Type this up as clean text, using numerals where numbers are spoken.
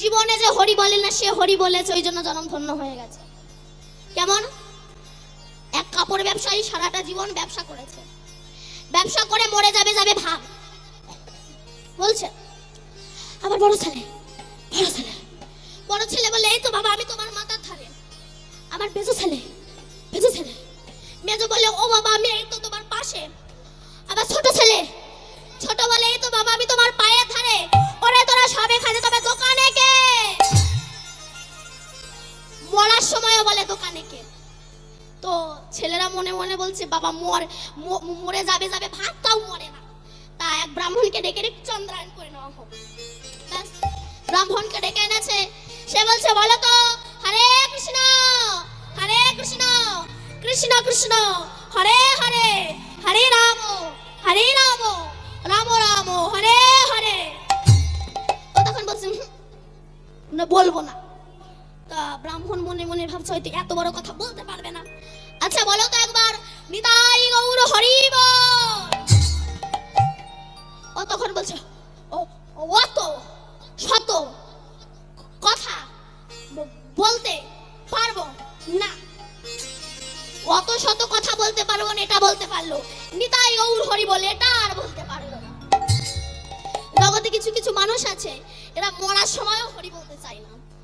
জীবনে যে হরি বলে না সে হরি বলেছে, ওই জন্য জনম ধন্য হয়ে গেছে। কেমন? এক কাপড় ব্যবসায়ী সারাটা জীবন ব্যবসা করেছে, ব্যবসা করে মরে যাবে যাবে ভাব বলছে। আমার বড় ছেলে বলে এই তো বাবা আমি তোমার মাথার ধারে। আমার মেজো ছেলে মেজো বলে ও বাবা আমি এই তো তোমার পাশে। আবার ছোট বলে এই তো বাবা আমি তোমার পায়ের ধারে। ওরে তোরা সব এখানে, তবে দোকানে কে? মরার সময়ও বলে দোকানে কে? তো ছেলেরা মনে মনে বলছে বাবা মরে যাবে ভাতটাও মরে না। তা এক ব্রাহ্মণকে ডেকে চন্দ্রায়ণ করে নেওয়া হোক। ব্রাহ্মণকে ডেকে এনেছে। সে বলছে বলো তো, হরে কৃষ্ণ কৃষ্ণ কৃষ্ণ হরে হরে, হরে রাম রাম রাম হরে হরে। ও তখন বলছে না বলবো না। তা ব্রাহ্মণ মনে মনে ভাবছে হয়তো এত বড় কথা বলতে পারবে না। আচ্ছা বলো তো একবার নিতাই গৌর হরি বল। ও তখন বলছে অত শত কথা বলতে পারবো না। অত শত কথা বলতে পারবো না এটা বলতে পারলো, নিতাই গৌর হরি বলে এটা আর বলতে পারলো না। জগতে কিছু মানুষ আছে এরা মরার সময়ও হরি বলতে চায় না।